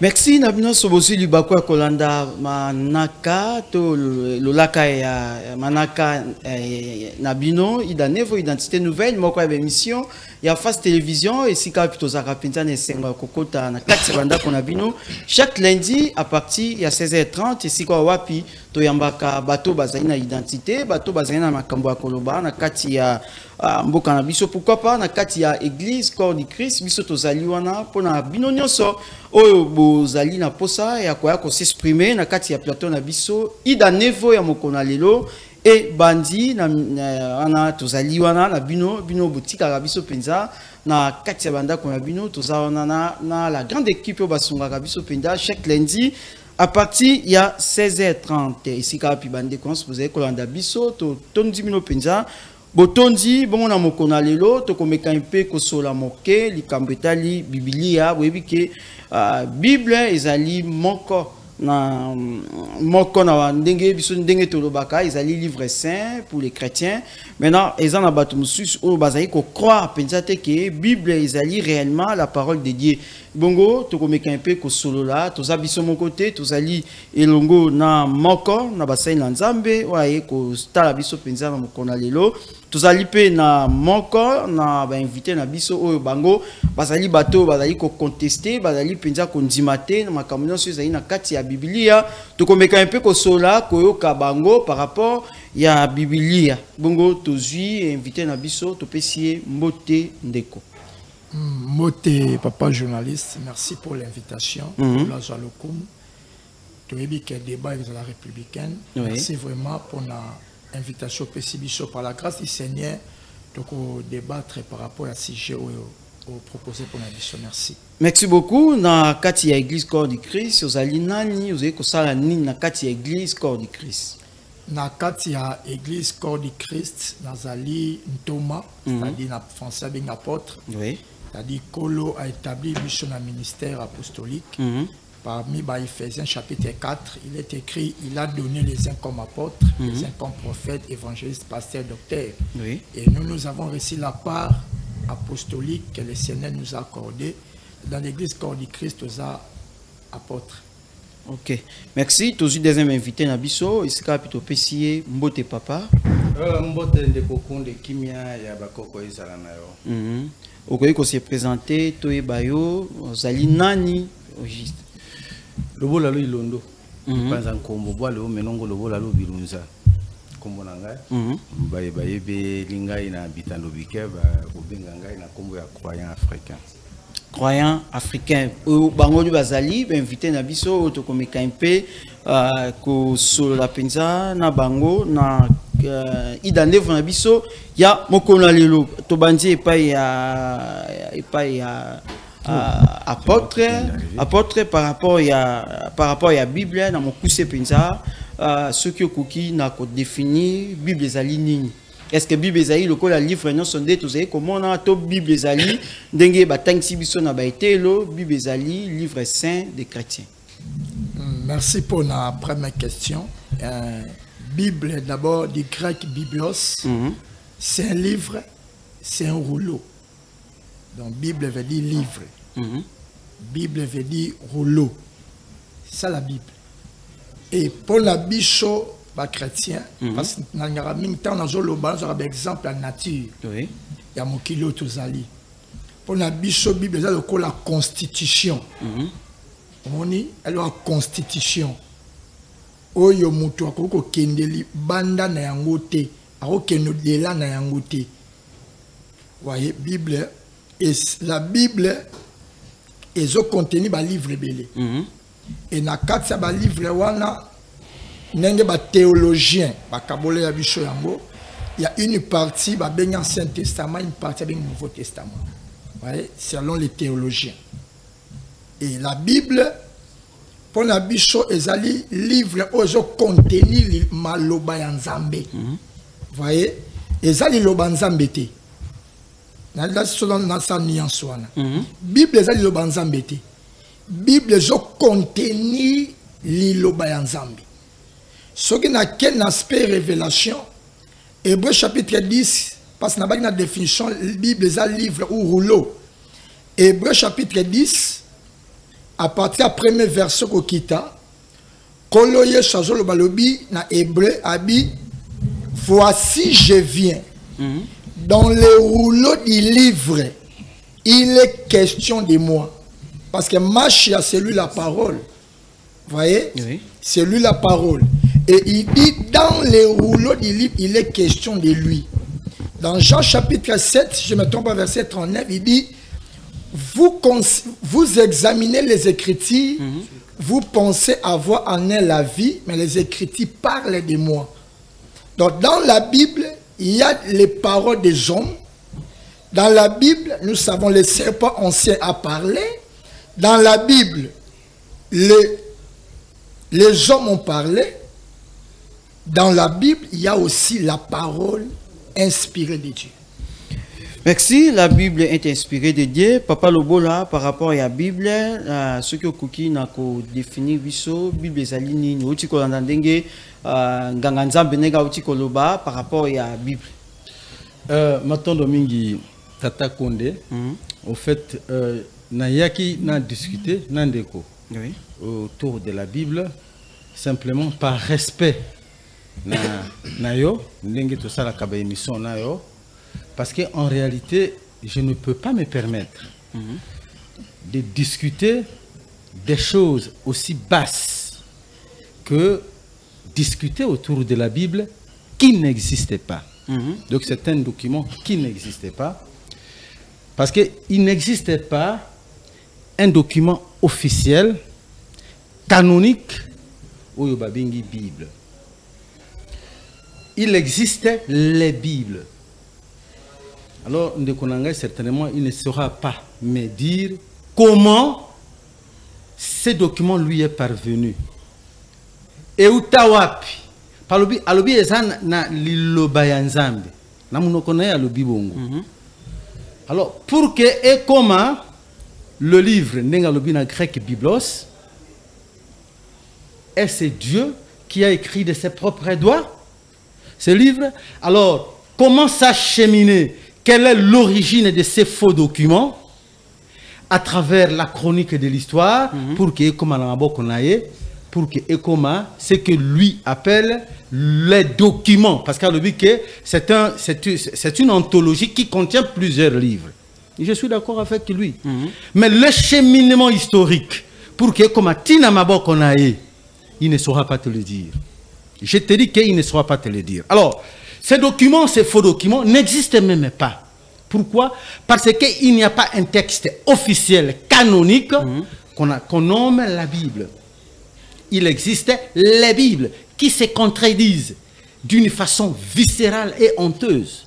Merci Nabino Sobosi Lubakwa Kolanda Manaka to Lolaka ya Manaka Nabino ida nevo identité nouvelle moko ya émission ya Face Télévision et si ka pito zaka pinza ne senga kokota na 4 banda kona bino chaque lundi à partir ya 16h30 et si kwa wapi to yambaka bato bazali na identité bato bazali na makambo ya koloba na kati ya mboka na biso pourquoi pas na kati ya église corps du Christ biso tozali wana pona bino nyonso oyo bozali na posa ya koya ko s'exprimer na kati ya plateau na biso ida nevo ya mokona lelo et bandi na ana tozali wana na bino boutique ya biso penza na kati ya banda kona bino tozana na la grande équipe basunga ka biso penza chaque lundi à partir il y a 16h30 ici ka pi bande cons vous avez kolanda biso to tondi bino penza botondi bon na mokona lelo to komeka mpe ko sola moke likambo etali biblia webi ke bible ezali moko na ndenge biso ndenge tolobaka ezali livre saint pour les chrétiens maintenant ezana bato mususu o bazali ko croire penza te ke bible ezali réellement la parole de Dieu bongo to komeka mpe ko solola to zabiso moko te tozali elongo na moko na basai na nzambe waye ko stala biso penza na mokona lelo tozali pe na moko na ba invité na biso oyo bango bazali bato bazali ko contester bazali penza ko ndimate na makambo nyonso ezali na kati ya biblia to komeka mpe ko sola koyoka bango par rapport ya biblia bongo tozui invité na biso to pesie mbote ndeko. Moté, papa journaliste, merci pour l'invitation. La Jalokoum, tu es dit que le débat est de la républicaine. Merci vraiment pour l'invitation par la grâce du Seigneur. Donc, débattre par rapport à ce sujet proposé pour l'émission. Merci. Merci beaucoup. Na kati ya Église Corps du Christ, vous allez nani, vous allez kosala nini na kati ya Église Corps du Christ. Na kati ya Église Corps du Christ, nazali Ntoma, c'est-à-dire na français bien apôtre. Oui. C'est-à-dire Kolo a établi un ministère apostolique. Parmi Ephésiens chapitre 4, il est écrit, il a donné les uns comme apôtres, les uns comme prophètes, évangélistes, pasteurs, docteurs. Oui. Et nous avons reçu la part apostolique que le Seigneur nous a accordée dans l'église Corps du Christ aux apôtres. Ok, merci. Tous les deuxième invité Nabiso, ici capito Pessier, Mbote Papa. Mbote de Kokon de Kimia ya Bakoko ezalana yo. Okoyi ko se présenter Toye Bayo, Zali Nani au juste. Lobo lalo ilondo. Panza nkombo bwa lo menongo lobo lalo bilunza. Kombo na ngai. Baye baye be lingai na bitando bikeba obenga ngai na kombo ya croyant africain. Croyant africain bango du bazali invité na biso to komeka mpe ko solo la penza na bango na idanevo na biso ya mokona lelo to bandi epai ya apôtre par rapport ya Bible na mokuse penza ce qui okoki na ko définir Bible ezali nini. Est-ce que Bible ezali lokola livre non sondé tous comment on a to Bible ezali ndenge batangisi biso na baitelo Bible ezali livre saint des chrétiens. Merci pour la première question. Bible d'abord du grec biblos. C'est un livre, c'est un rouleau. Donc Bible veut dire livre. Bible veut dire rouleau. C'est la Bible. Et pour la bicho chrétien, parce que dans le même temps, on a un exemple de la nature. Il y a mon kilo tozali. Pour la bicho Bible, c'est la constitution. Elle a la constitution. Oyo mutu akoko kendeli banda na yangote, ako kenodela na yangote. Voyez, Bible, et la Bible est au contenu ba livre belé. Et na katsa ba livre wana nenge ba théologien ba kabole ya bicho yango, il y a une partie ba ben Ancien Testament, une partie ben Nouveau Testament. Voyez, selon les théologiens. Et la Bible pour la bicho ezali livre ozo contenu maloba ya Nzambe. Voyez, ezali loba Nzambe te. Na selon na sa nuance wana. Bible ezali loba Nzambe te. Bible zo contenu liloba ya Nzambe. Ce qui n'a qu'un aspect révélation. Hébreu chapitre 10, parce que n'a pas une définition, Bible est un livre ou rouleau. Hébreu chapitre 10, à partir du premier verset Kokita, Koloye Chazolo Balobi na hébreu abi, voici je viens. Dans le rouleau du livre, il est question de moi. Parce que Machia, c'est lui la parole. Vous voyez? Oui. C'est lui la parole. Et il dit, dans le rouleau du livre, il est question de lui. Dans Jean chapitre 7, si je ne me trompe pas, verset 39, il dit, vous examinez les Écritures, vous pensez avoir en elle la vie, mais les Écritures parlent de moi. Donc dans la Bible, il y a les paroles des hommes. Dans la Bible, nous savons les serpents anciens à parler. Dans la Bible, les hommes ont parlé. Dans la Bible, il y a aussi la parole inspirée de Dieu. Merci. La Bible est inspirée de Dieu. Papa Lobola, par rapport à la Bible, ce que Kuki n'a qu'à définir, la Bible est alignée. Nous avons dit que par rapport à la Bible. Maintenant, Domingue Tata Konde, au fait, Nayaki n'a discuté, Nandeko, autour de la Bible, simplement par respect. Nayo, Ndenge to sala kaba émission nayo. Parce qu'en réalité, je ne peux pas me permettre de discuter des choses aussi basses que discuter autour de la Bible qui n'existait pas. Donc c'est un document qui n'existait pas. Parce qu'il n'existait pas un document officiel, canonique, ou Babingi Bible. Il existait les Bibles. Alors, Ndekonanga, certainement, il ne saura pas me dire comment ce document lui est parvenu. Et utawapi. Palobi, alobi ezan na liloba ya Nzambe. Na munokona ya alobi bongo. Alors, pour que et comment le livre Nenga lobi na grec Biblos, et c'est Dieu qui a écrit de ses propres doigts ce livre. Alors, comment s'acheminer? Quelle est l'origine de ces faux documents à travers la chronique de l'histoire pour que pour que Ekoma, ce que lui appelle les documents, parce qu'à l'objet que c'est une anthologie qui contient plusieurs livres. Et je suis d'accord avec lui. Mais le cheminement historique pour que Ekoma Tina Mabokonaye, il ne saura pas te le dire. Je te dis qu'il ne saura pas te le dire. Alors, ces documents, ces faux documents n'existent même pas. Pourquoi? Parce qu'il n'y a pas un texte officiel, canonique, qu'on nomme la Bible. Il existe les Bibles qui se contredisent d'une façon viscérale et honteuse.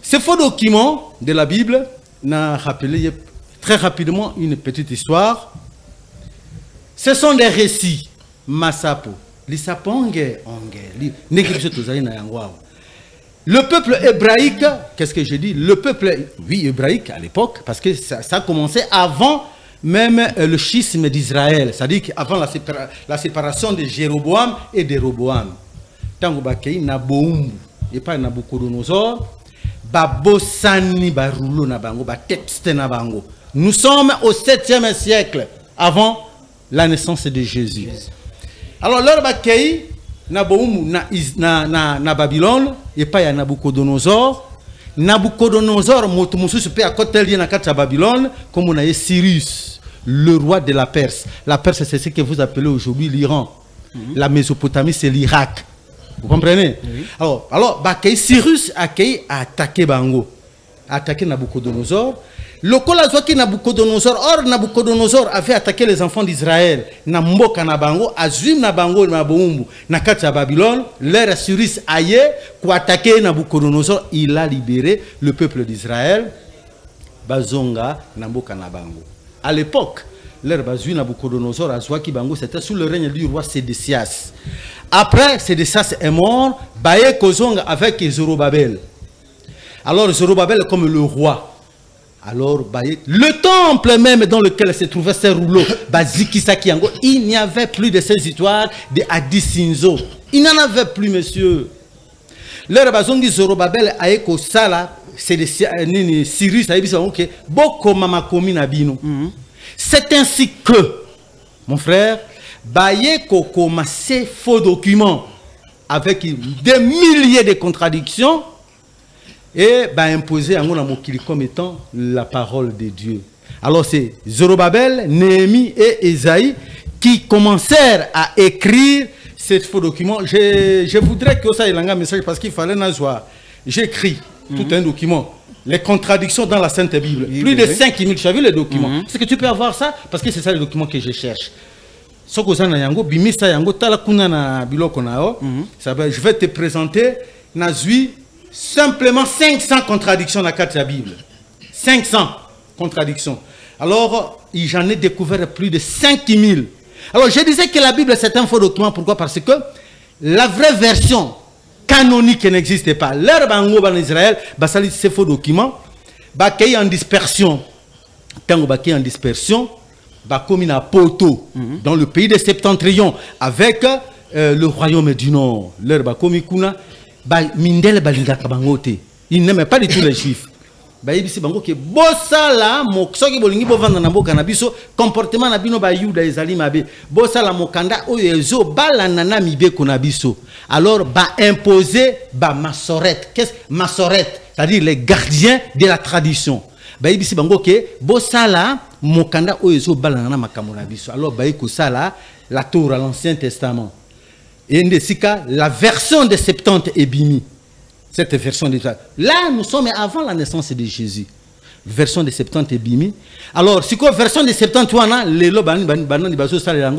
Ces faux documents de la Bible n'a rappelé très rapidement une petite histoire. Ce sont des récits. Masapo. Le peuple hébraïque, qu'est-ce que je dis? Le peuple, oui, hébraïque à l'époque, parce que ça commençait avant même le schisme d'Israël, c'est-à-dire qu'avant la séparation de Jéroboam et de Roboam. Tango bakei na boumbu, et pas na Nabucodonosor, babosani barulo na bango, ba texte na bango. Nous sommes au 7e siècle avant la naissance de Jésus. Alors, leur bakei na boumbu na Babylone, et pas ya Nabucodonosor. Nabucodonosor, motomusu pe à côté lié na kata Babylone, comme on a Cyrus, le roi de la Perse. La Perse, c'est ce que vous appelez aujourd'hui l'Iran. La Mésopotamie, c'est l'Irak. Vous comprenez? Oui. Alors Cyrus a attaqué Bango, a attaqué Nabucodonosor. Le Kolazwaki Nabucodonosor, or Nabucodonosor avait attaqué les enfants d'Israël. Namboka Nabango, Azum Nabango, Naboumbu, Nakata Babylone, l'air Cyrus aïe, pour attaquer Nabucodonosor, il a libéré le peuple d'Israël. Bazonga, Namboka Nabango. À l'époque, l'air Bazu Nabucodonosor, Azwaki Bango, c'était sous le règne du roi Sédécias. Après, Sédécias est mort, Baye Kozonga avec Zorobabel. Alors Zorobabel comme le roi. Alors, le temple même dans lequel se trouvaient ces rouleaux, il n'y avait plus de ces histoires de Adisinzo. Il n'en avait plus, monsieur. Leur bazongi Zorobabel a éco sala, c'est de Cyrus, a dit que beaucoup mama komi na bino. C'est ainsi que, mon frère, Baye Kokoma, ces faux documents, avec des milliers de contradictions, et imposer à mon comme étant la parole de Dieu. Alors c'est Zorobabel, Néhémie et Esaïe qui commencèrent à écrire ces faux documents. Je voudrais que ça ait un message parce qu'il fallait n'avoir. J'écris tout un document. Les contradictions dans la Sainte Bible. Plus de 5000, tu as vu les documents. Est-ce que tu peux avoir ça? Parce que c'est ça le document que je cherche. Je vais te présenter simplement 500 contradictions dans la carte de la Bible. 500 contradictions. Alors, j'en ai découvert plus de 5000. Alors, je disais que la Bible, c'est un faux document. Pourquoi? Parce que la vraie version canonique n'existe pas. L'heure bango en Israël, c'est faux document. Bakay en dispersion. Quand bakay en dispersion, comme in poto dans le pays des Septentrions avec le royaume du Nord. L'heure bakomi kuna mindele balinga kabangote. Il n'aimait pas du tout les Juifs. Baïbisi bango ke bosala moksoki bolingi bovanda na mboka na biso comportement na bino ba yuda ezali mabe bosala mokanda oyo ezo balana na mibeko na biso alors ba imposer ba masorette. Qu'est-ce masorette? C'est-à-dire les gardiens de la tradition. Baïbisi bango ke bosala mokanda oyo ezo balana na makambo na biso alors baïko sala la Torah, l'Ancien Testament et ndesika la version de 70 ebimi. Cette version de là, nous sommes avant la naissance de Jésus. Version de 70 ebimi. Alors, si quoi version de 70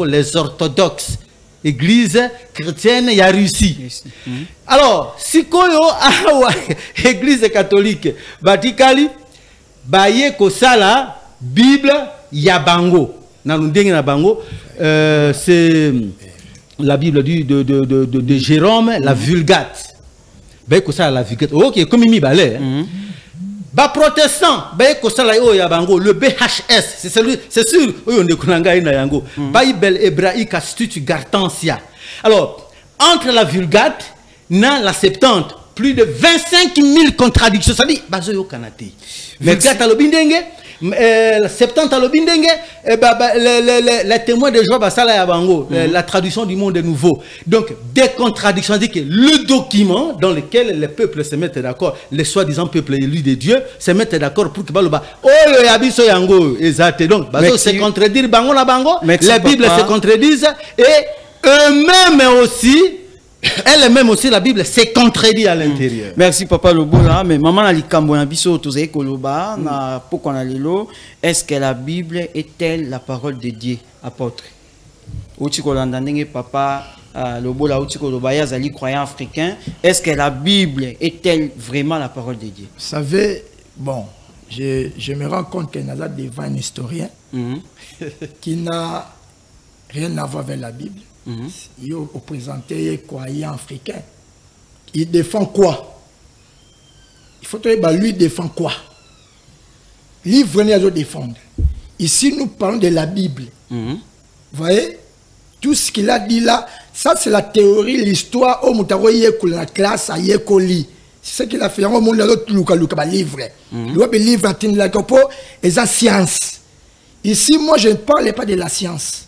les orthodoxes, église chrétienne, il y a Russie. Alors, si quoi église catholique, Vaticali, baye ko sala Bible yabango. C'est la Bible de Jérôme, la Vulgate. La Vulgate. Ok, comme il balait. Ba protestant, le BHS, c'est sûr, Bible hébraïque Institut Gartensia. Alors, entre la Vulgate et la Septante, plus de 25 000 contradictions. Ça dit, bazoyo kanate. Vulgate à l'obindenge, la Septante à l'obindenge, les témoins de Job à Sala Yabango, la traduction du monde nouveau. Donc, des contradictions, dit que le document dans lequel les peuples se mettent d'accord, les soi-disant peuples élus de Dieu, se mettent d'accord pour que Baloba, oh, le Yabiso Yango, exact. Donc, Bazo se contredire, Bango la Bango, les Bibles se contredisent, et eux-mêmes aussi, elle-même aussi, la Bible s'est contredit à l'intérieur. Merci Papa Lobola. Mais maman a likambo na biso toze koloba na poko na lelo. Est-ce que la Bible est-elle la parole de Dieu, apôtre? Oti kolanda ndenge Papa Lobola oti koloba ya zali croyant africain. Est-ce que la Bible est-elle vraiment la parole de Dieu? Vous savez, bon, je me rends compte qu'il y a là devant un historien qui n'a rien à voir avec la Bible. Il représente les croyants africains. Il défend quoi? Il faut que lui défend quoi? Lui venait à défendre. Ici, nous parlons de la Bible. Vous voyez? Tout ce qu'il a dit là, ça c'est la théorie, l'histoire. Au la classe à Yekoli. C'est ce qu'il a fait. Au monde, l'autre livre. Le livre est la science. Ici, moi, je ne parle pas de la science.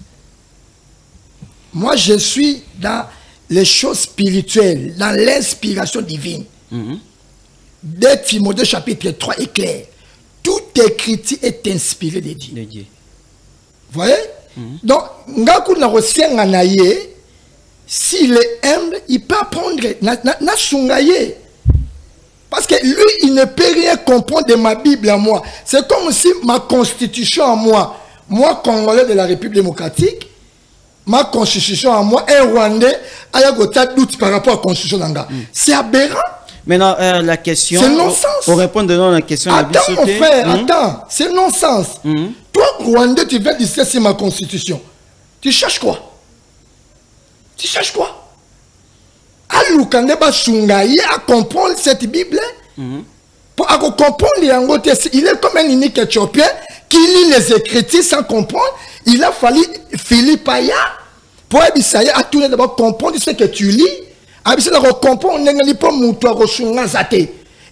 Moi, je suis dans les choses spirituelles, dans l'inspiration divine. Dès Timothée chapitre 3 est clair. Toute écriture est inspirée de Dieu. Vous voyez? Donc, s'il est humble, il peut apprendre. Parce que lui, il ne peut rien comprendre de ma Bible à moi. C'est comme si ma constitution à moi, Congolais de la République démocratique, ma constitution à moi, un Rwandais, a doute par rapport à la constitution d'Anga. C'est aberrant. Maintenant, la question. C'est non-sens. Pour répondre à la question. Attends, mon frère, attends. C'est non-sens. Toi, Rwandais, tu viens d'ici, c'est ma constitution. Tu cherches quoi? Tu cherches quoi? À comprendre cette Bible. Pour comprendre, il est comme un unique éthiopien qui lit les Écritures sans comprendre. Il a fallu Philippe Aya pour Abissaya à tourner d'abord comprendre ce que tu lis. Abissaya comprendre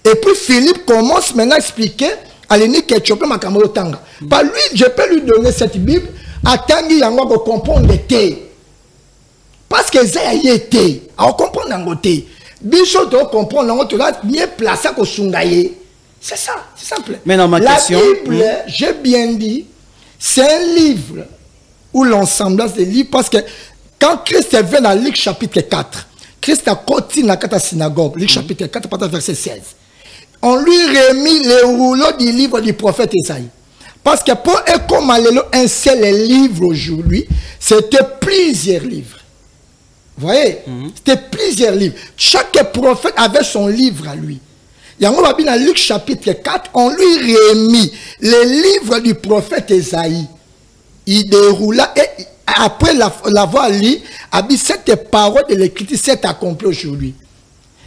et puis Philippe commence maintenant à expliquer Aleni Ketchopé Makamoro Tanga. Par lui, je peux lui donner cette Bible, à Tangi Yango pour comprendre le thé. Parce que ça y était, on comprend dans côté. Bichot doit comprendre, on doit mieux placer qu'au Sungaye. C'est ça, c'est simple. Mais dans ma question, la Bible, j'ai bien dit, c'est un livre où l'ensemble des livres, parce que quand Christ est venu dans Luc chapitre 4, Christ a continué dans la synagogue, Luc chapitre 4, verset 16. On lui remit les rouleaux du livre du prophète Isaïe. Parce que pour un seul livre aujourd'hui, c'était plusieurs livres. Vous voyez, c'était plusieurs livres. Chaque prophète avait son livre à lui. Et on va bien dans Luc chapitre 4, on lui remit les livres du prophète Isaïe. Il déroula et après l'avoir lu, a dit cette parole de l'écriture s'est accomplie aujourd'hui.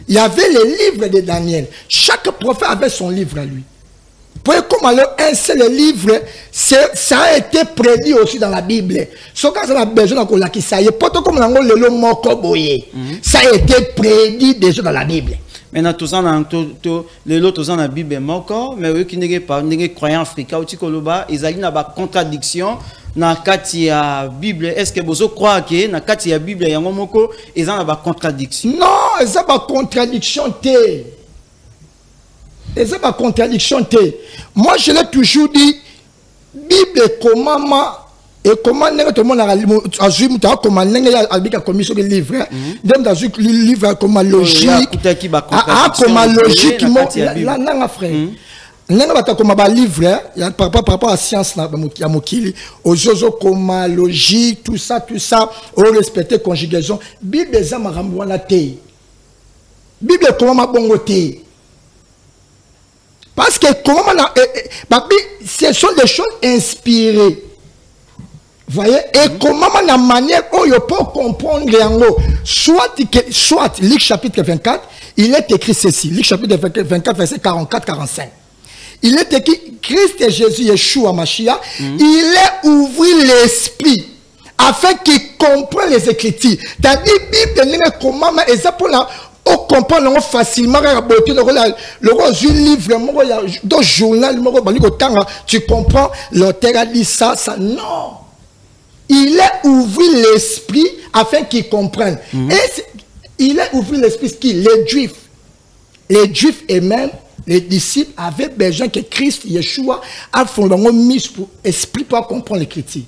Il y avait les livres de Daniel. Chaque prophète avait son livre à lui. Pour comme alors un seul livre, ça a été prédit aussi dans la Bible. Ce qu'on a besoin de la ça y est, pas comme le mot Koboye. Ça a été prédit déjà dans la Bible. Maintenant, tout ça, les autres dans la Bible, mais eux qui n'ont pas de croyants africains, ils ont une contradiction dans la Bible. Est-ce que vous croyez que dans la Bible, ils ont une contradiction? Non, ils ont une contradiction. Ils ont une contradiction. Moi, je l'ai toujours dit, Bible, comment et comment tout le monde a vu comment a commis sur le livre, dans le livre comme logique, comment logique, là, frère. Comme livre, par rapport à la science, aux choses comme logique, tout ça, au respecter conjugaison. Bible, ça m'a ramené la thé. Bible, comment m'a bon thé. Parce que comment ce sont des choses inspirées. Vous voyez, et comment la manière où on peut comprendre soit Luc chapitre 24, il est écrit ceci, Luc chapitre 24, verset 44-45. Il est écrit, Christ et Jésus, Yeshua Mashiach, il est ouvert l'esprit afin qu'il comprenne les Écritures. C'est-à-dire, Bible, comment, et ça pour la. On comprend facilement le livre, dans le journal, tu comprends, l'auteur a dit ça, ça. Non. Il est ouvert l'esprit afin qu'il comprenne. Et il est ouvert l'esprit, les Juifs et même les disciples avaient besoin que Christ, Yeshua, a fondamentalement mis pour esprit pour comprendre l'écriture.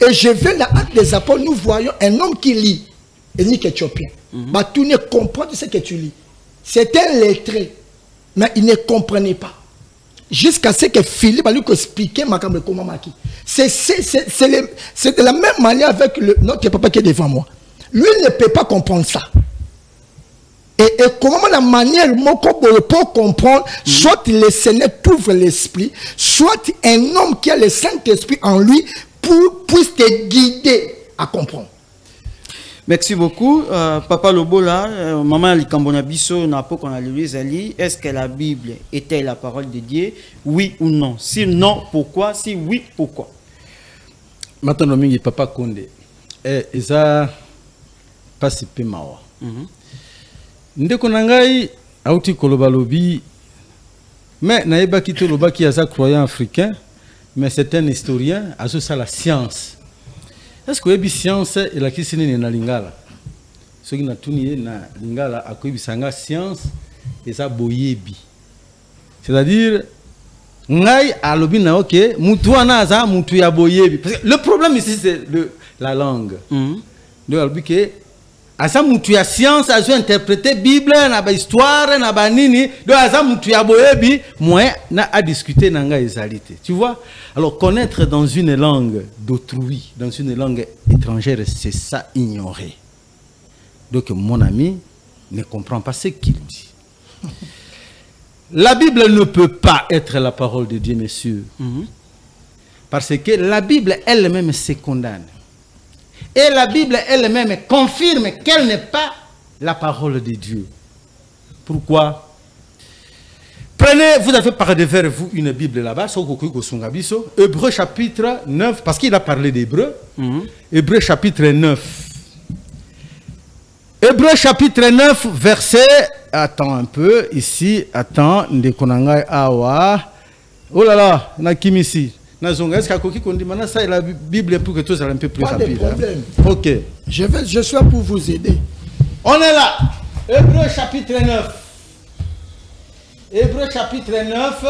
Et je vais dans l'Acte des Apôtres, nous voyons un homme qui lit, et ni éthiopien. Tu ne comprends pas ce que tu lis. C'est un lettré, mais il ne comprenait pas. Jusqu'à ce que Philippe a lui expliqué comment maki. C'est de la même manière avec notre papa qui est devant moi. Lui ne peut pas comprendre ça. Et comment la manière pour comprendre, soit le Seigneur t'ouvre l'esprit, soit un homme qui a le Saint-Esprit en lui puisse te guider à comprendre. Merci beaucoup. Papa Lobola, maman Likambona Bisso, est-ce que la Bible était la parole de Dieu? Oui ou non? Si non, pourquoi? Si oui, pourquoi? Maintenant, Papa Konde, ça passe peu mawa. Ndeko nangai auti koloba lobi, mais naïba kito loba qui a croyant africain, mais c'est un historien, a ça la science. Est-ce que la science est la question de la lingala? Ce qui n'a tout nié na lingala a quoi sanga science et ça boyebi. C'est-à-dire ngai a lobi na ok mutuana za mutu ya boyebi. Le problème ici c'est la langue. Donc albi que asa mutu ya science a interpréter Bible na ba histoire na ba nini donc asa mutu ya boyebi moi na a discuter na ngai ezalité. Tu vois? Alors connaître dans une langue d'autrui, dans une langue étrangère, c'est ça ignorer. Donc mon ami ne comprend pas ce qu'il dit. La Bible ne peut pas être la parole de Dieu, messieurs. Parce que la Bible elle-même se condamne. Et la Bible elle-même confirme qu'elle n'est pas la parole de Dieu. Pourquoi? Prenez, vous avez par devers vous une Bible là-bas, Hébreu chapitre 9, parce qu'il a parlé d'Hébreu. Hébreu chapitre 9. Hébreu chapitre 9, verset, attends un peu, ici, attends, Ndekonangai Awa. Oh là là, na kimisi. Na zonga, est-ce qu'on dit maintenant ça la Bible pour que tout soit un peu plus rapide. Pas de problème. Hein? Ok. Je suis là pour vous aider. On est là. Hébreu chapitre 9. Hébreu chapitre 9.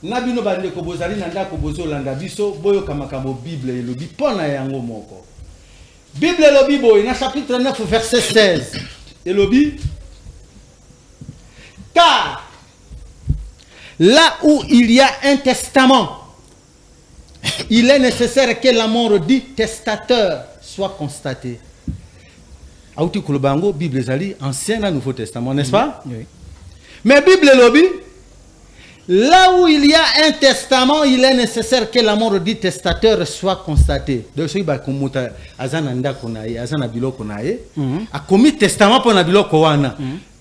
Nabino bande ko bozali nanda ko bozolanda biso boyo kamakambo Bible elobi pona yango moko. Bible elobi boy na chapitre 9 verset 16. Elobi car là où il y a un testament, il est nécessaire que la mort du testateur soit constatée. Aouti Koulobango, Bible Zali, Ancien et Nouveau Testament, n'est-ce pas? Oui. Mais Bible Lobby, là où il y a un testament, il est nécessaire que la mort du testateur soit constatée. Donc, ce qui est comme Azananda Konaye, Azanabilo Konaye, a commis testament pour Nabilo Kowana.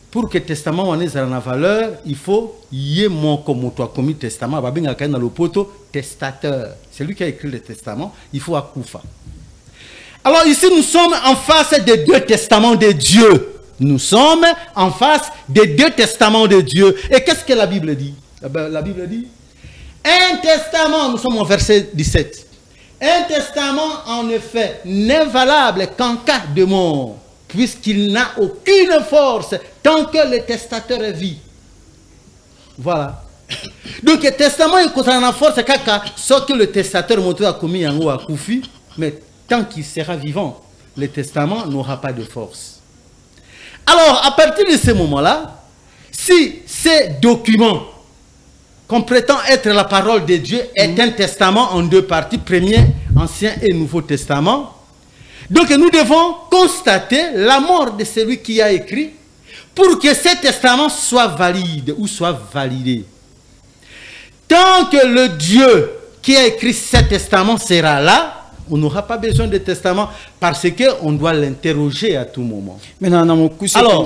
Pour que le testament ait une valeur, il faut y ait mon comme toi commis testament. Babinga dans le poteau testateur. C'est lui qui a écrit le testament. Il faut akoufa. Alors ici, nous sommes en face des deux testaments de Dieu. Nous sommes en face des deux testaments de Dieu. Et qu'est-ce que la Bible dit? La Bible dit, un testament, nous sommes au verset 17. Un testament, en effet, n'est valable qu'en cas de mort, puisqu'il n'a aucune force tant que le testateur est vie. Voilà. Donc le testament est concernant la force, sauf que le testateur a commis un à Koufi, mais tant qu'il sera vivant, le testament n'aura pas de force. Alors, à partir de ce moment-là, si ces documents, qu'on prétend être la parole de Dieu, est un testament en deux parties, premier, Ancien et Nouveau Testament, donc nous devons constater la mort de celui qui a écrit pour que ce testament soit valide ou soit validé. Tant que le Dieu qui a écrit ce testament sera là, on n'aura pas besoin de testament parce qu'on doit l'interroger à tout moment. Alors,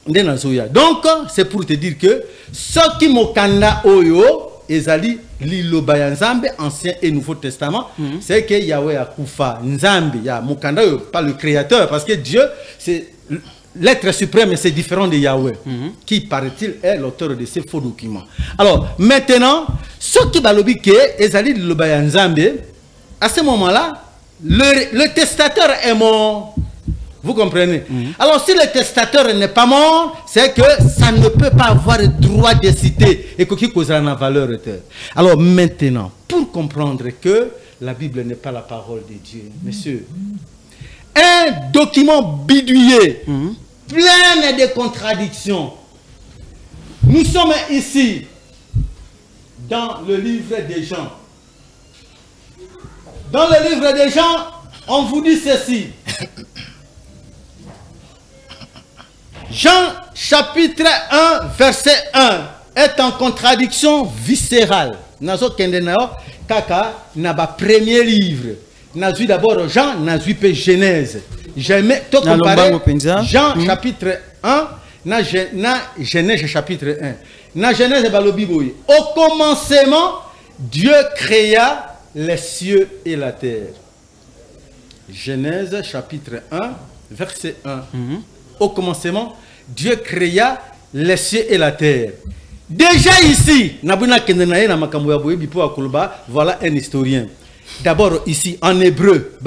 donc, c'est pour te dire que ce qui mokanda oyo, ezali liloba ya Nzambe, Ancien et Nouveau Testament, c'est que Yahweh a koufa Nzambe, ya mokanda oyo, pas le créateur, parce que Dieu, c'est l'être suprême, c'est différent de Yahweh, qui, paraît-il, est l'auteur de ces faux documents. Alors, maintenant, ce qui balobi ke ezali liloba ya Nzambe, à ce moment-là, le testateur est mort. Vous comprenez? Alors, si le testateur n'est pas mort, c'est que ça ne peut pas avoir droit de citer et qui cause la valeur. Alors, maintenant, pour comprendre que la Bible n'est pas la parole de Dieu, messieurs, un document bidouillé, plein de contradictions. Nous sommes ici, dans le livre des Jean. Dans le livre des Jean, on vous dit ceci. Jean chapitre 1 verset 1 est en contradiction viscérale. Nazo kendenao kaka naba premier livre. Nazu d'abord Jean, nazu pe Genèse. Jamais to comparer Jean chapitre 1 na Genèse chapitre 1. Na Genèse balobi boy. Au commencement, Dieu créa les cieux et la terre. Genèse chapitre 1 verset 1. Au commencement, Dieu créa les cieux et la terre. Déjà ici, voilà un historien. D'abord ici, en hébreu,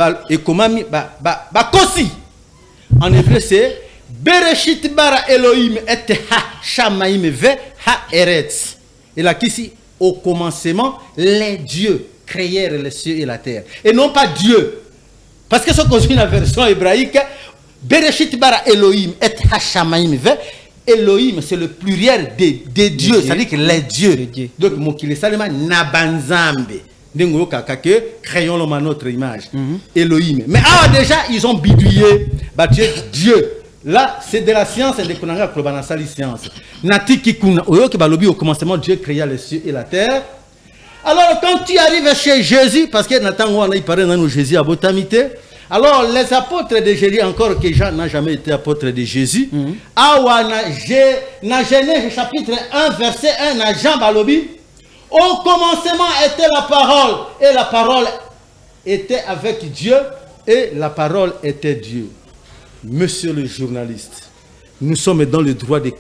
en hébreu c'est Bereshit bara Elohim et ha shamaim ve ha eretz. Et là ici, au commencement, les dieux créèrent les cieux et la terre. Et non pas Dieu. Parce que ce qu'on dit dans la version hébraïque, Bereshit bara Elohim et Hashamaim ve. Elohim, c'est le pluriel des dieux, c'est-à-dire que les dieux. Donc, mon kile salema nabanzambe. Dengo kaka que créons le notre image. Elohim. Mais ah déjà ils ont bidouillé. Bah Dieu. Là, c'est de la science et de konanga klobana sali science. Nati kikuna oyo ke balobi au commencement Dieu créa les cieux et la terre. Alors quand tu arrives chez Jésus, parce que Nathan on a parlé dans Jésus à Botamité. Alors, les apôtres de Jésus, encore que Jean n'a jamais été apôtre de Jésus, na Genèse chapitre 1, verset 1, na Jean Balobi, au commencement était la parole, et la parole était avec Dieu, et la parole était Dieu. Monsieur le journaliste, nous sommes dans le droit de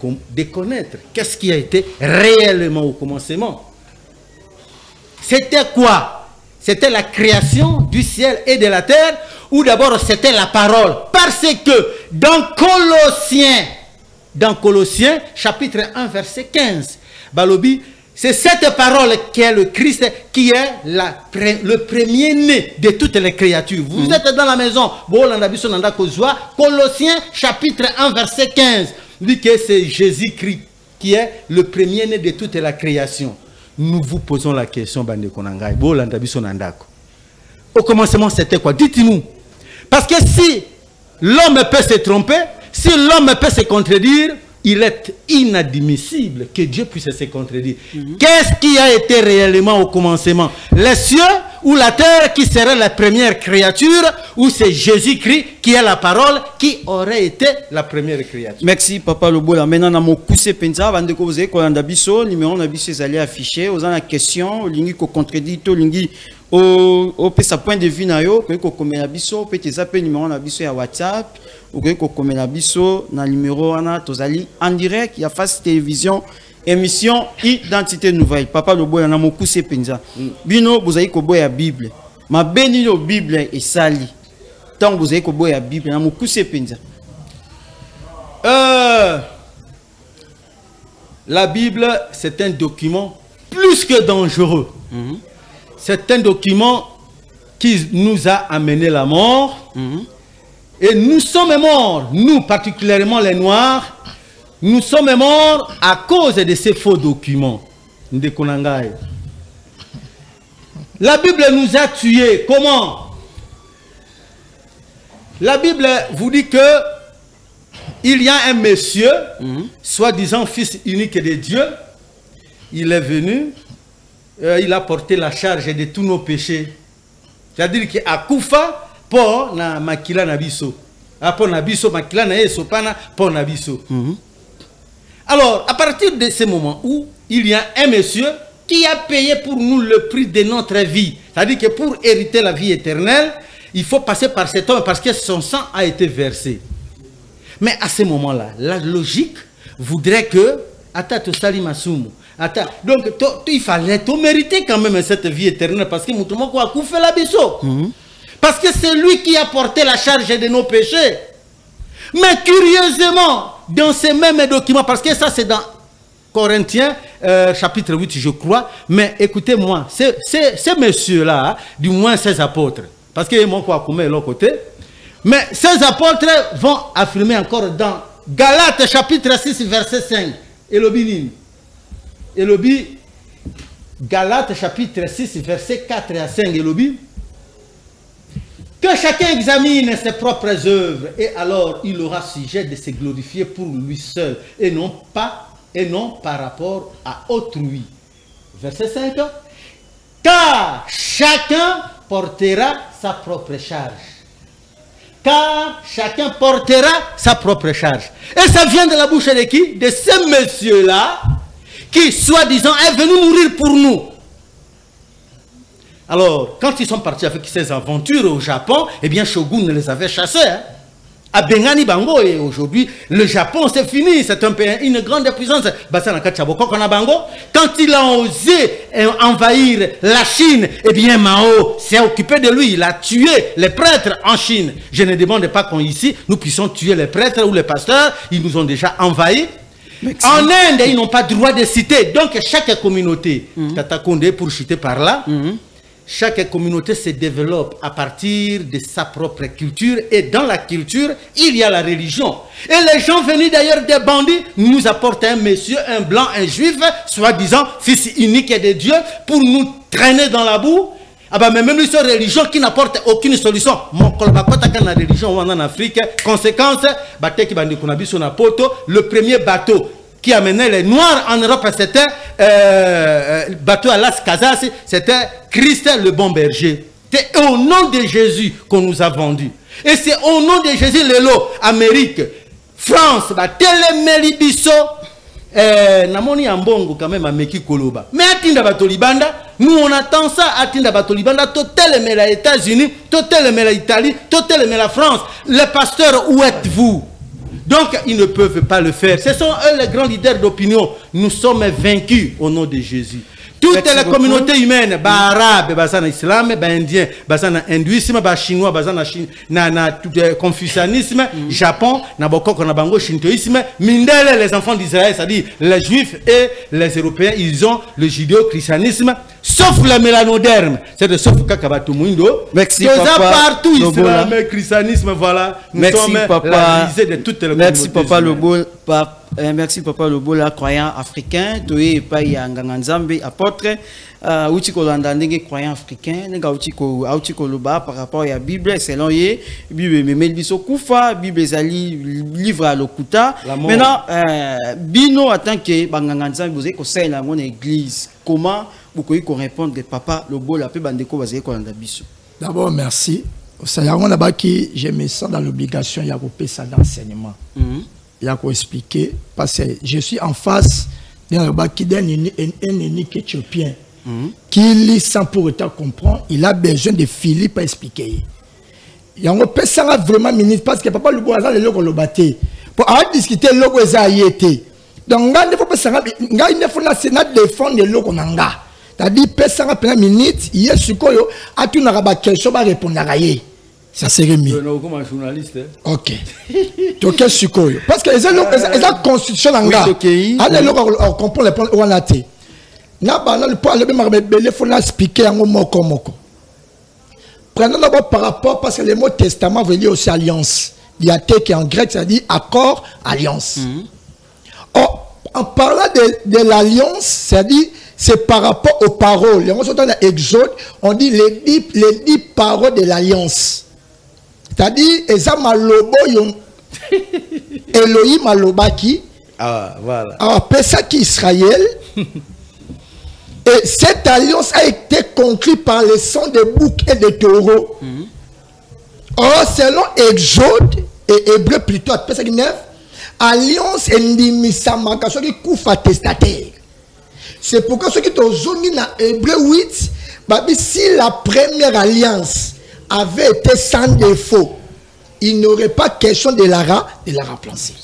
connaître qu'est-ce qui a été réellement au commencement. C'était quoi? C'était la création du ciel et de la terre, ou d'abord c'était la parole? Parce que dans Colossiens chapitre 1 verset 15, Balobi, c'est cette parole qui est le Christ, qui est le premier-né de toutes les créatures. Vous êtes dans la maison, Colossiens chapitre 1 verset 15, dit que c'est Jésus-Christ qui est le premier-né de toute la création. Nous vous posons la question, au commencement c'était quoi? Dites-nous. Parce que si l'homme peut se tromper, si l'homme peut se contredire, il est inadmissible que Dieu puisse se contredire. Qu'est-ce qui a été réellement au commencement? Les cieux ou la terre qui serait la première créature, ou c'est Jésus-Christ qui est la parole qui aurait été la première créature? Merci Papa Lobola. Maintenant na mokuse penza bande ko vous ko landa biso numéro na biso ezali affiché aux en question lingi ko contredit to lingi au pesa point de vue na yo ko komela biso pe tezape numéro na biso ya WhatsApp ou ko komela biso na numéro ana tozali en direct ya face télévision émission Identité Nouvelle. Papa Lobola na mokuse penza bino bozali ko boya Bible ma beni no Bible et sali tant bozali ko boya Bible na mokuse penza. La Bible, c'est un document plus que dangereux. C'est un document qui nous a amené la mort. Et nous sommes morts, nous particulièrement les Noirs, nous sommes morts à cause de ces faux documents. La Bible nous a tués. Comment? La Bible vous dit que il y a un monsieur, soi-disant fils unique de Dieu. Il est venu, il a porté la charge de tous nos péchés. C'est-à-dire qu'il a koufa pour na makila nabiso. Pour nabiso makila na esopana pour nabiso. Alors, à partir de ce moment où il y a un monsieur qui a payé pour nous le prix de notre vie, c'est-à-dire que pour hériter la vie éternelle, il faut passer par cet homme parce que son sang a été versé. Mais à ce moment-là, la logique voudrait que donc il fallait mériter quand même cette vie éternelle parce que parce que c'est lui qui a porté la charge de nos péchés. Mais curieusement, dans ces mêmes documents, parce que ça c'est dans Corinthiens chapitre 8 je crois, mais écoutez-moi, ces messieurs-là, du moins ces apôtres, parce que mon quoi de l'autre côté. Mais ces apôtres vont affirmer encore dans Galates chapitre 6 verset 5. Elobi Galates chapitre 6 verset 4 à 5. Elobi que chacun examine ses propres œuvres et alors il aura sujet de se glorifier pour lui seul et non par rapport à autrui. Verset 5. Car chacun portera sa propre charge. Car chacun portera sa propre charge. Et ça vient de la bouche de qui? De ces messieurs-là, qui, soi-disant, est venu mourir pour nous. Alors, quand ils sont partis avec ces aventures au Japon, eh bien, Shogun les avait chassés. À Bengani Bango, et aujourd'hui, le Japon, c'est fini. C'est un pays, une grande puissance. Quand il a osé envahir la Chine, eh bien, Mao s'est occupé de lui. Il a tué les prêtres en Chine. Je ne demande pas qu'ici, nous puissions tuer les prêtres ou les pasteurs. Ils nous ont déjà envahis. Merci. En Inde, ils n'ont pas droit de citer. Donc, chaque communauté, Tatakonde pour chuter par là, chaque communauté se développe à partir de sa propre culture. Et dans la culture, il y a la religion. Et les gens venus d'ailleurs des bandits nous apportent un monsieur, un blanc, un juif, soi-disant fils unique de Dieu, pour nous traîner dans la boue. Ah bah, même une religion qui n'apporte aucune solution. Mon colbakota quand la religion en Afrique, conséquence, le premier bateau qui amenait les Noirs en Europe, c'était bateau à Las Casas, c'était Christ le bon berger. C'est au nom de Jésus qu'on nous a vendus. Et c'est au nom de Jésus, Lélo, Amérique, France, Télémélibiso, Namoni Ambongo quand même à Meki Koloba. Mais Atinda Batolibanda, nous on attend ça, Atinda Batolibanda, Totel mais les États-Unis, Totel mais l'Italie, Totel mais la France. Les pasteurs, où êtes-vous? Donc, ils ne peuvent pas le faire. Ce sont eux les grands leaders d'opinion. Nous sommes vaincus au nom de Jésus. Toutes les communautés humaines, arabes, islam, indien, hindouisme, chinois, confucianisme, Japon, shintoïsme, mindele, les enfants d'Israël, c'est-à-dire les juifs et les européens, ils ont le judéo-christianisme, sauf le mélanoderme, c'est sauf Kakabatoumuindo. Merci papa. Partout, islam, christianisme, voilà. Nous sommes la visée de toutes les communautés. Merci papa Lobo. Merci papa Lobo, la croyant africain, toye pa ya nganganzambe apôtre uti kolanda ndenge croyant africain, nga uti ko loba par rapport à la Bible selon ye Bible memeli biso kufa, Bible ezali livre à lokuta. Maintenant bino en tant que banganganzambe vous ko sala mon église, comment vous pouvez répondre papa Lobo la pe bandeko bazali kolanda biso? D'abord merci. Ça y a on là-bas qui je me sens dans l'obligation ya ko pesa d'enseignement. Il y a qu'à expliquer, parce que je suis en face d'un unique éthiopien qui lit sans pour autant comprendre. Il a besoin de Philippe à expliquer. Il y a un vraiment ministre parce que papa le bois le logo le batté. Pour avoir discuté le logo est été. Donc il faut pas il faut la Sénat défendre le logo nanga. C'est-à-dire personne a plein minutes. Il y a ce qu'il a tout n'a pas question va répondre à rien. Ça serait mieux. Comme un journaliste. Ok. Donc, qu'est-ce que parce que la constitution en gars. Allez, on comprend les points où on a été. Là, le point, le même il faut l'expliquer en moko moko. Prenons d'abord par rapport, parce que le mot testament veut dire aussi alliance. Il y a qui en grec, ça dit accord, alliance. En parlant de l'alliance, ça dit c'est par rapport aux paroles. On dans l'Exode, on dit les 10 paroles de l'alliance. C'est-à-dire, Elohim Malobaki. Ah, voilà. Après ça, qui Israël. Et cette alliance a été conclue par le sang de bouc et de taureau. Or, selon Exode et Hébreu plutôt, alliance et Ndimisamaka, ceux qui couvrent testataire. C'est pourquoi ceux qui ont zone dans Hébreu 8, si la première alliance avait été sans défaut, il n'aurait pas question de la remplacer.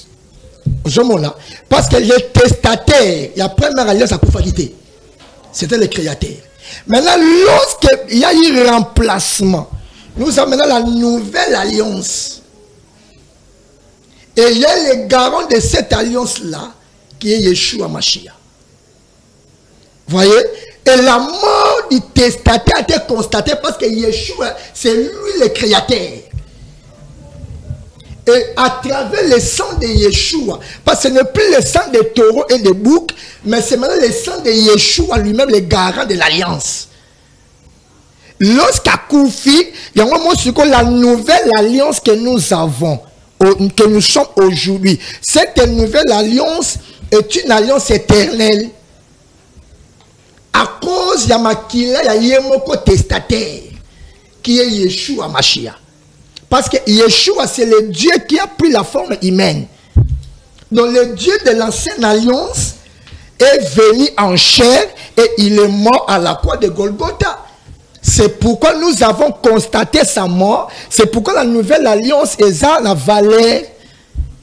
Parce que les testataires, la première alliance a qualité. C'était le créateur. Maintenant, lorsqu'il y a eu remplacement, nous avons maintenant la nouvelle alliance. Et il y a le garant de cette alliance-là, qui est Yeshua Mashiach. Vous voyez? Et la mort du testataire a été constatée parce que Yeshua, c'est lui le créateur. Et à travers le sang de Yeshua, parce que ce n'est plus le sang des taureaux et des boucs, mais c'est maintenant le sang de Yeshua lui-même, le garant de l'alliance. Lorsqu'à Koufi, il y a un moment sur la nouvelle alliance que nous avons, que nous sommes aujourd'hui. Cette nouvelle alliance est une alliance éternelle. À cause de Makila, il y a un testataire qui est Yeshua Mashiach. Parce que Yeshua, c'est le Dieu qui a pris la forme humaine. Donc le Dieu de l'ancienne alliance est venu en chair et il est mort à la croix de Golgotha. C'est pourquoi nous avons constaté sa mort. C'est pourquoi la nouvelle alliance est la valeur.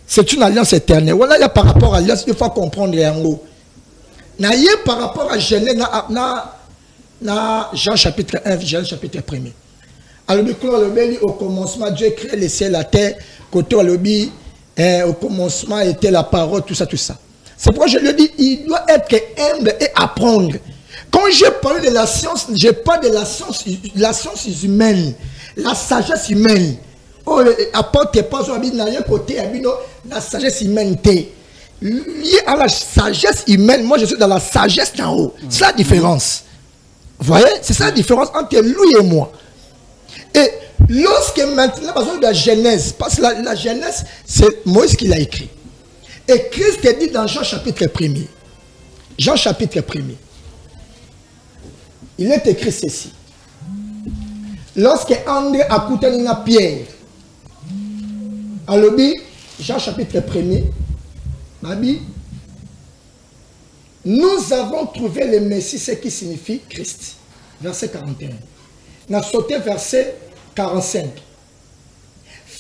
C'est une alliance éternelle. Voilà, il y a par rapport à l'alliance, il faut comprendre en haut. Par rapport à Genèse, Jean chapitre 1, Jean chapitre 1. Alors, au commencement, Dieu créé les cieux et la terre. Côté au commencement était la parole, tout ça, tout ça. C'est pourquoi je lui dis, il doit être humble et apprendre. Quand je parle de la science, je parle de la science humaine, la sagesse humaine. Oh, apporte pas sur la côté, la sagesse humaine. Lié à la sagesse humaine, moi je suis dans la sagesse d'en haut. C'est la différence. Vous voyez? C'est ça la différence entre lui et moi. Et lorsque maintenant, par exemple, la Genèse, parce que la Genèse, c'est Moïse qui l'a écrit. Et Christ dit dans Jean chapitre 1. Jean chapitre 1. Il est écrit ceci. Lorsque André a coûté à Pierre, alors Jean chapitre 1. Babi, nous avons trouvé le Messie, ce qui signifie Christ. Verset 41. On a sauté verset 45.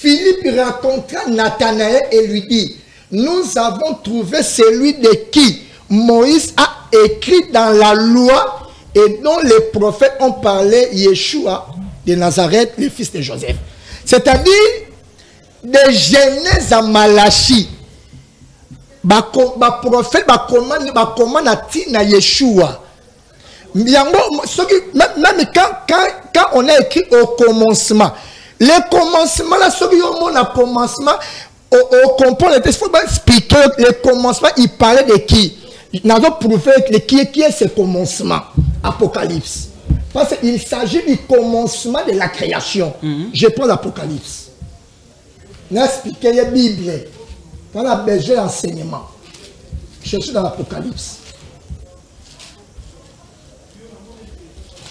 Philippe rencontra Nathanaël et lui dit, nous avons trouvé celui de qui Moïse a écrit dans la loi et dont les prophètes ont parlé, Yeshua de Nazareth, le fils de Joseph. C'est-à-dire, de Genèse à Malachie, les prophètes commandent à Yeshua. Même quand on a écrit au commencement, le commencement, là, ce qui est commencement, au comprendre le texte, il faut expliquer le commencement, il parlait de qui? Nous avons prouvé qui est ce commencement. Apocalypse. Parce qu'il s'agit du commencement de la création. Je prends l'Apocalypse. Nous expliquons la Bible. On a besoin d'enseignement. Je suis dans l'Apocalypse.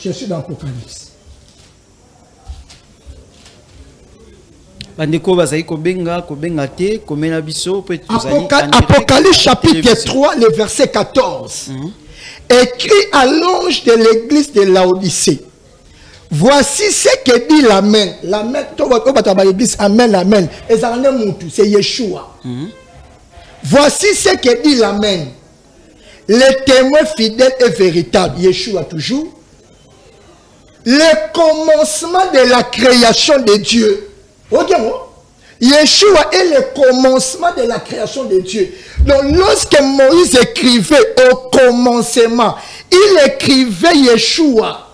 Je suis dans l'Apocalypse. Apocalypse chapitre 3, le verset 14. Écrit à l'ange de l'église de Laodicée. Voici ce que dit l'Amen. L'Amen, Amen, Amen. C'est Yeshua. Voici ce que dit l'Amen. Le témoin fidèle et véritable, Yeshua toujours. Le commencement de la création de Dieu. Regardez, Yeshua est le commencement de la création de Dieu. Donc lorsque Moïse écrivait au commencement, il écrivait Yeshua.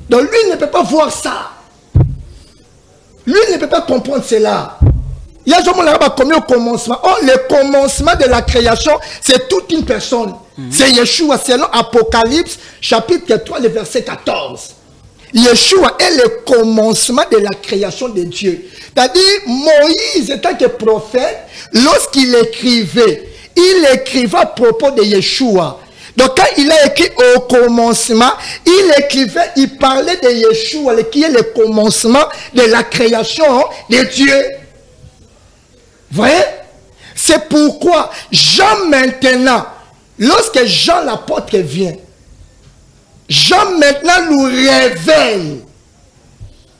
Donc lui ne peut pas voir ça. Lui ne peut pas comprendre cela. Il y a jamais là-bas comme au commencement. Oh, le commencement de la création, c'est toute une personne. C'est Yeshua, selon Apocalypse, chapitre 3, le verset 14. Yeshua est le commencement de la création de Dieu. C'est-à-dire, Moïse, en tant que prophète, lorsqu'il écrivait, il écrivait à propos de Yeshua. Donc, quand il a écrit au commencement, il écrivait, il parlait de Yeshua, qui est le commencement de la création de Dieu. Vous voyez? C'est pourquoi Jean maintenant, lorsque Jean l'apôtre vient, Jean maintenant nous révèle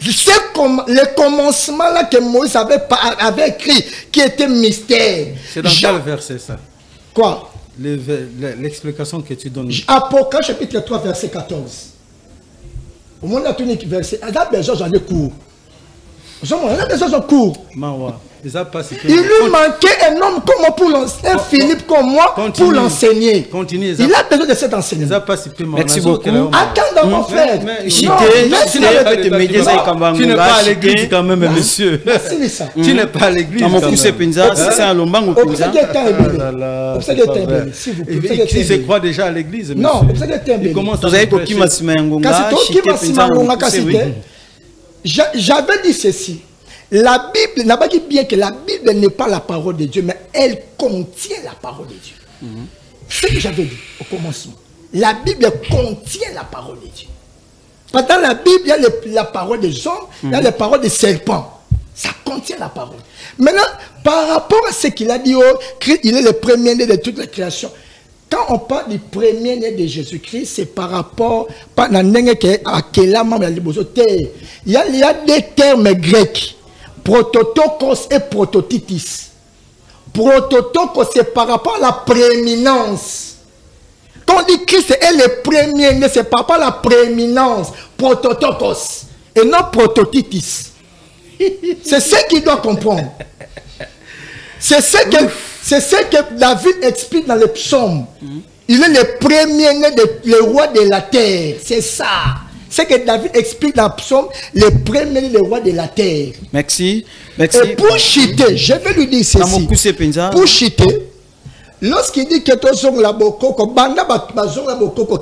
le commencement là que Moïse avait écrit, qui était mystère. C'est dans quel verset ça? Quoi? L'explication que tu donnes. Apocalypse chapitre 3 verset 14. Au moins la tunique verset. Il a besoin de cours. Il a besoin de cours. Il lui manquait un homme comme moi pour l'enseigner, un Philippe comme moi pour l'enseigner. Il a besoin de cet enseignement. Merci beaucoup. Attends, mon frère. Tu n'es pas à l'église quand même, monsieur. Tu n'es pas à l'église. C'est un lombango. Il se croit déjà à l'église. Non, vous avez j'avais dit ceci. La Bible n'a pas dit bien que la Bible n'est pas la parole de Dieu, mais elle contient la parole de Dieu. C'est ce que j'avais dit au commencement. La Bible contient la parole de Dieu. Dans la Bible, il y a la parole des hommes, il y a les paroles des serpents. Ça contient la parole. Maintenant, par rapport à ce qu'il a dit, il est le premier-né de toute la création. Quand on parle du premier-né de Jésus-Christ, c'est par rapport à il y a des termes grecs. Prototokos et prototitis. Prototokos, c'est par rapport à la prééminence. Quand on dit Christ est le premier-né, c'est par rapport à la prééminence. Prototokos. Et non prototitis. C'est ce qu'il doit comprendre. C'est ce que David explique dans le psaume. Il est le premier-né, le roi de la terre. C'est ça. C'est que David explique dans le psaume, le premier-né, le roi de la terre. Merci. Et pour chiter, je vais lui dire ceci. Pour chiter, lorsqu'il dit que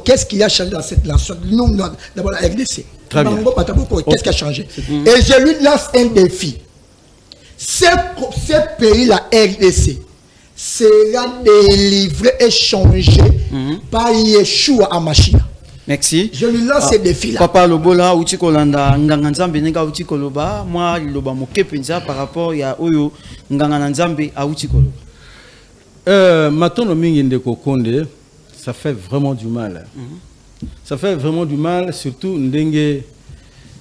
qu'est-ce qui a changé dans cette nation? Nous, d'abord la RDC. Qu'est-ce qui a changé? Et je lui lance un défi. Ce pays, la RDC, sera délivré et changé par Yeshua Amashia. Merci. Je lui lance ce défi-là. Papa Lobola, Uti Kolanda, Nganganzambe, Nega Uti Koloba, moi, Loba Moke Penza par rapport à Oyo, Nganganzambe, à Uti Koloba. Maintenant, Mingende Kokonde, ça fait vraiment du mal. Ça fait vraiment du mal, surtout Ndenge,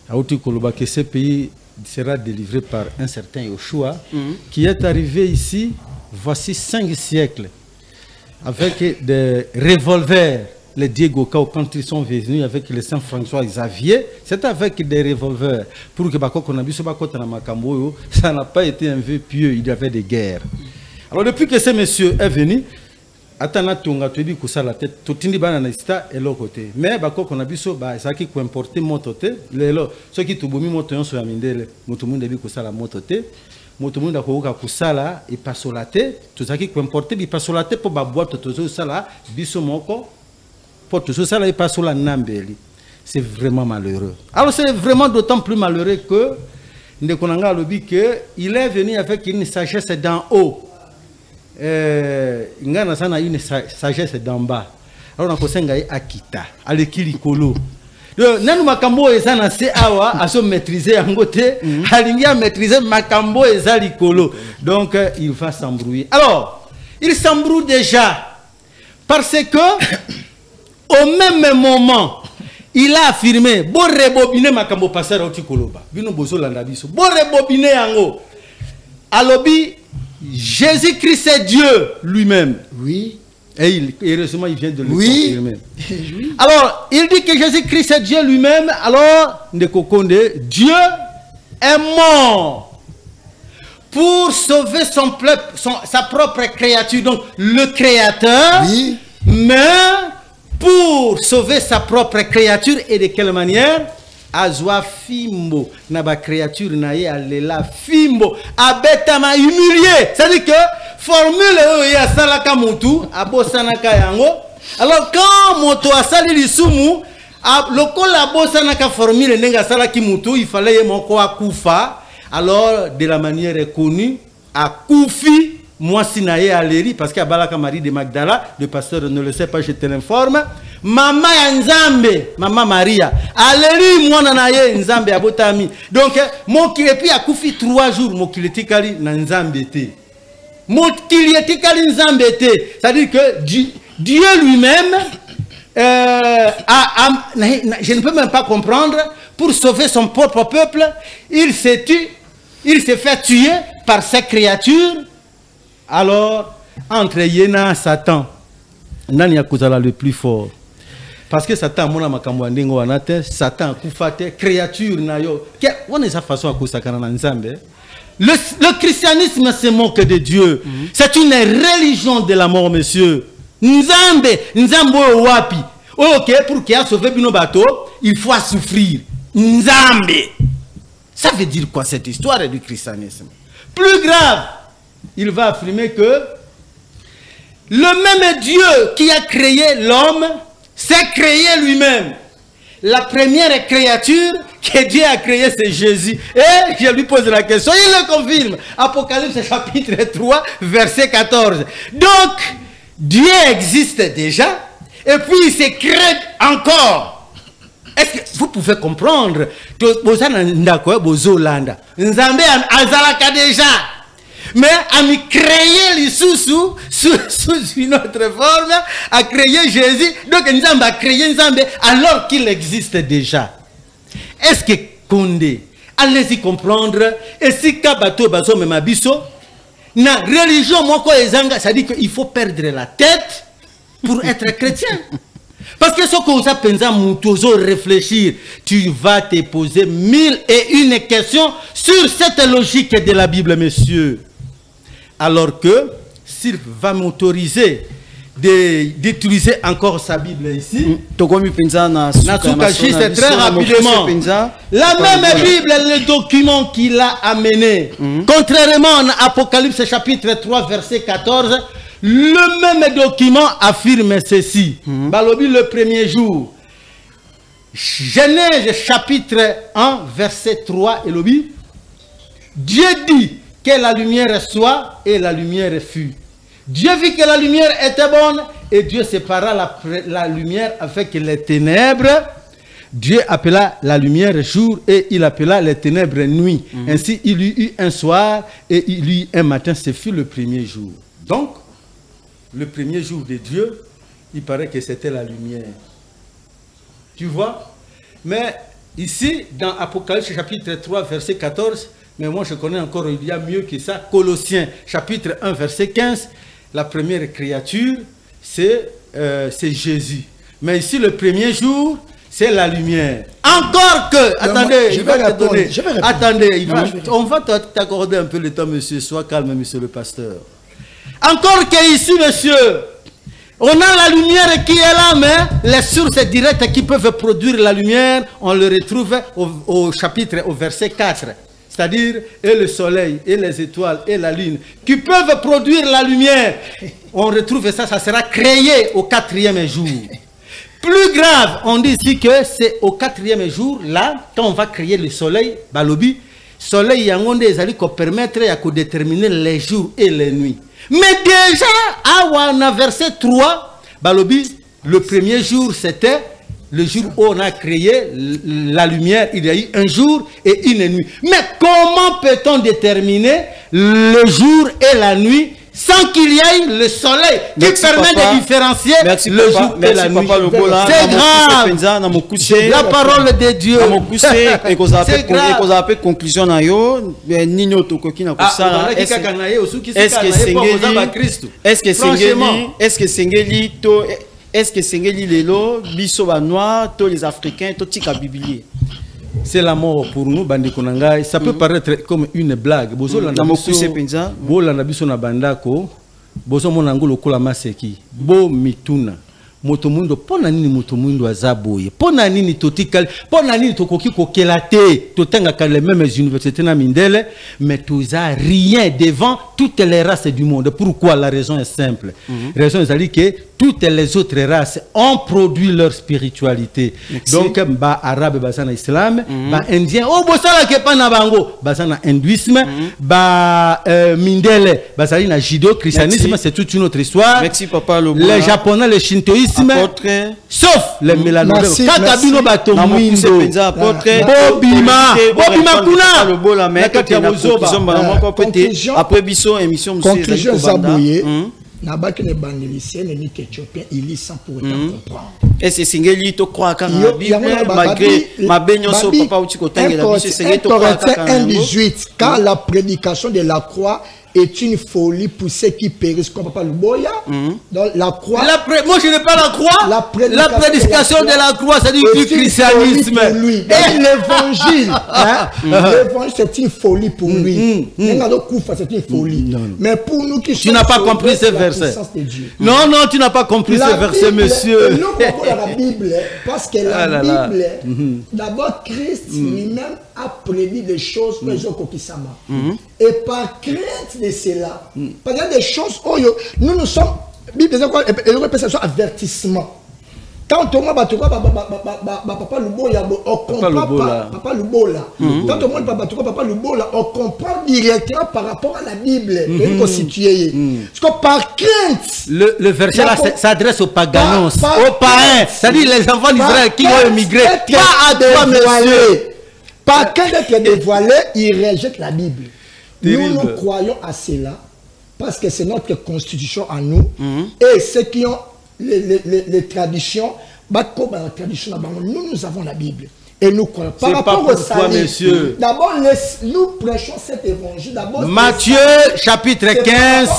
à Uti Koloba, que ce pays sera délivré par un certain Yoshua, qui est arrivé ici, voici 5 siècles, avec des revolvers. Les Diego Cao, quand ils sont venus avec le Saint François Xavier, c'était avec des revolvers. Pour que ça n'a pas été un vœu pieux, il y avait des guerres. Alors depuis que ce monsieur est venu, Atana Tunga tu dis que ça la tête, tout le monde est l'autre côté. Mais qu'on a vu ça qui peut importer mototé, ceux qui te bomi moto sur la mindele, motomun de que ça la mototé, motomun da ko ka kusala et passe la tête, tout ça qui peut importer bi passe la tête pour ba boîte tout ça là, biso moko pour tout ça là et passe la nambeli. C'est vraiment malheureux. Alors c'est vraiment d'autant plus malheureux que Ndekonanga lobi que il est venu avec une sagesse d'en haut. Ngana sana une sagesse d'en bas. Alors on a kosenga akita alekili kolo. Nanu makambo ezana se awa aso maîtriser angote alingia maîtriser makambo ezali kolo. Donc il va s'embrouiller. Alors, il s'embrouille déjà parce que au même moment il a affirmé bo rebobiner makambo passer au tikoloba. Bino bozo landa biso. Bo rebobiner yango. Alobi Jésus-Christ est Dieu lui-même. Oui. Et heureusement, il vient de le confirmer. Oui. Alors, il dit que Jésus-Christ est Dieu lui-même. Alors, Dieu est mort pour sauver son peuple, sa propre créature. Donc, le Créateur, oui. Mais pour sauver sa propre créature. Et de quelle manière? Azwa fimbo na ba créature na ye alela fimbo abetama humilié, c'est-à-dire que formule ya salaka mutu abosanaka yango. Alors quand moto asali lisumu lokola abosanaka formule nenga salaki mutu, il fallait moko akufa. Alors de la manière connue akufi moi sinaye aleri parce que abalaka Marie de Magdala, le pasteur ne le sait pas, je te l'informe. Mama ya Nzambe, Mama Maria, aleri mwana na ye Nzambe abotami. Donc mokili epi akufi 3 jours mokili tikali na Nzambe te. Mokili tikali Nzambe te. C'est-à-dire que Dieu lui-même je ne peux même pas comprendre, pour sauver son propre peuple, il s'est fait tuer par ses créatures. Alors, entre Yéna et Satan, nani akuzala le plus fort? Parce que Satan, mona makambo ndingo wanate, Satan kufate créature na yo. On est sa façon à kusakana na Nzambe. Le christianisme se moque de Dieu. C'est une religion de la mort, monsieur. Nzambe wapi. Ok, pour qu'il a sauvé bino bateau, il faut souffrir. Nzambe. Ça veut dire quoi cette histoire du christianisme? Plus grave, il va affirmer que le même Dieu qui a créé l'homme s'est créé lui-même. La première créature que Dieu a créée, c'est Jésus. Et je lui pose la question, il le confirme. Apocalypse chapitre 3, verset 14. Donc, Dieu existe déjà, et puis il se crée encore. Est-ce que vous pouvez comprendre que Bozolanda, Nzambe azalaka déjà, mais à me créer les sous une autre forme, à créer Jésus. Donc Nzambe a créé Nzambe alors qu'il existe déjà. Est-ce que Condé, allez-y comprendre, et si Kabato Bazo Memabiso, na religion moko ezanga, ça dit qu'il faut perdre la tête pour être chrétien. Parce que ce qu'on s'appelle réfléchir, tu vas te poser 1001 questions sur cette logique de la Bible, monsieur. Alors que s'il va m'autoriser d'utiliser encore sa Bible ici, c'est très rapidement. La même Bible, le document qu'il a amené, contrairement à Apocalypse chapitre 3, verset 14, le même document affirme ceci. Balobi le premier jour. Genèse chapitre 1, verset 3, et lobby. Dieu dit que la lumière soit, et la lumière fut. Dieu vit que la lumière était bonne, et Dieu sépara la lumière avec les ténèbres. Dieu appela la lumière jour, et il appela les ténèbres nuit. Ainsi, il y eut un soir, et il y eut un matin. Ce fut le premier jour. Donc, le premier jour de Dieu, il paraît que c'était la lumière. Tu vois? Mais ici, dans Apocalypse chapitre 3, verset 14, mais moi je connais encore, il y a mieux que ça, Colossiens chapitre 1, verset 15, la première créature, c'est Jésus. Mais ici, le premier jour, c'est la lumière. Encore que, attendez, je vais répondre. Attendez, on va t'accorder un peu le temps, monsieur. Sois calme, monsieur le pasteur. Encore que ici, monsieur, on a la lumière qui est là, mais les sources directes qui peuvent produire la lumière, on le retrouve au chapitre, au verset 4. C'est-à-dire, et le soleil, et les étoiles, et la lune, qui peuvent produire la lumière. On retrouve ça, ça sera créé au 4e jour. Plus grave, on dit ici que c'est au 4e jour, là, quand on va créer le soleil, balobi, soleil yangonde ezali ko permettre ya ko déterminer les jours et les nuits. Mais déjà, à verset 3, balobi, le premier jour, c'était le jour où on a créé la lumière. Il y a eu un jour et une nuit. Mais comment peut-on déterminer le jour et la nuit sans qu'il y ait le soleil qui permet de différencier le jour et la nuit? C'est grave. La parole de Dieu. C'est grave. Conclusion na yo nino tokoki na kusala. Est-ce que Sengeli lelo biso ba noir tous les Africains to tika biblier? C'est la mort pour nous, bandi konanga. Ça peut paraître comme une blague. Bozo la biso na bandako, bozo monango lokola maseki. Bo mituna. Motomundo pona nini motomundo azaboye. Pona nini totikal, pona nini tokoki kokelate, totenga ka les mêmes universités na mindele, mais tous a rien devant toutes les races du monde. Pourquoi? La raison est simple. La raison est que toutes les autres races ont produit leur spiritualité. Donc, ba arabe basana islam, ba indien, oh bosala ke pa na bango, basana hindouisme, ba mindele, basali na judéo-christianisme, c'est toute une autre histoire. Merci papa Lobo. Les japonais, le shintoïsme, sauf les mélanophiles. Kakabino bato mwindo. Bobima, bobima kuna. Après biso émission conclusion Zabouye. Nabaki ne bandelicien ni éthiopien il lit sans pour autant comprendre. Est-ce que Singeli to croit quand la Bible malgré ma benyo so papa uti ko tengela biso Singeli to croit quand 1:18 quand la prédication de la croix est une folie pour ceux qui périssent comme papa Luboya. Donc la croix. Moi je n'ai pas la croix. La prédication de la croix, c'est du christianisme. Et l'évangile, l'évangile c'est une folie pour lui. C'est une folie. Mais pour nous qui tu n'as pas compris ce verset. Non, non, tu n'as pas compris ce verset, monsieur. Nous comprenons la Bible parce que la Bible, d'abord Christ lui-même a prédit des choses pour les autres qui s'aiment. Et par crainte de cela, parce qu'il y a des choses, nous sommes, Bible dit quoi, avertissement. Quand on m'a papa Lubola, on comprend pas papa Lubola. Quand on m'a papa Lubola, on comprend directement par rapport à la Bible constituée. Parce que par crainte, le verset là s'adresse aux paganos, aux païens, c'est-à-dire les enfants d'Israël qui ont émigré. Pas à toi, monsieur. Par crainte d'être dévoilé, ils rejettent la Bible. Nous croyons à cela parce que c'est notre constitution à nous. Et ceux qui ont les traditions, nous avons la Bible. Et nous croyons. Par rapport au salut, d'abord, nous prêchons cet évangile. Matthieu chapitre 15.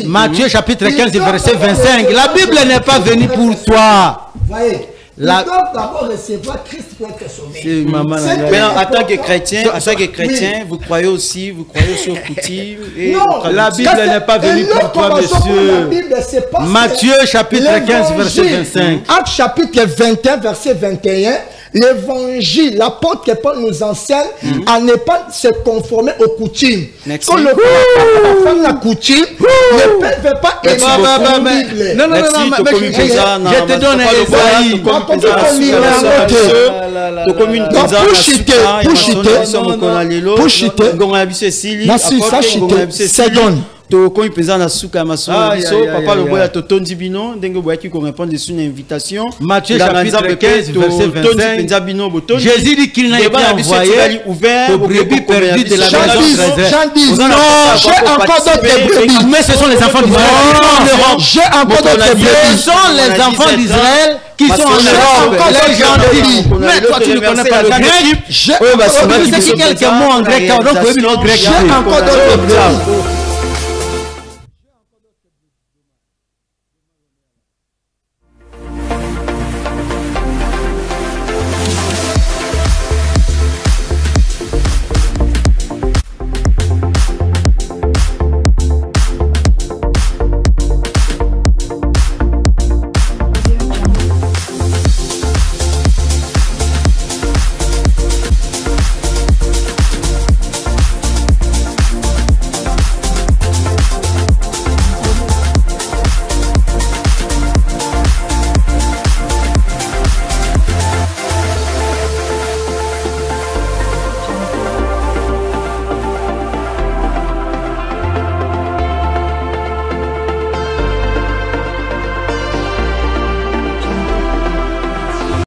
Matthieu chapitre 15, verset 25. La Bible n'est pas venue pour toi. Voyez. Ils doivent d'abord recevoir Christ pour être sauvé. Mais en tant que chrétien, vous croyez aussi, vous croyez sur coutume. Non, la Bible n'est pas venue pour toi, monsieur. Matthieu chapitre 15, verset 25. Acte chapitre 21, verset 21. L'évangile, l'apôtre Paul nous enseigne à ne pas se conformer aux coutumes. Quand le peuple la coutume, le peuple ne veut pas aimer la Bible. Non, je te donne Esaïe. to ko ipeza na suka maso biso papa le boya to tondi bino ndenge boya qui répondre sur une invitation. Matthieu chapitre 15 verset 25. Jésus dit qu'il n'a été envoyé aux brebis perdues de la maison d'Israël. Jean dit non, j'ai encore d'autres brebis. Mais ce sont les enfants d'Israël. J'ai encore d'autres brebis. Ce sont les enfants d'Israël qui sont en Europe. Les gens disent, mais toi tu ne connais pas le grec. J'ai quelques mots en grec. encore d'autres brebis.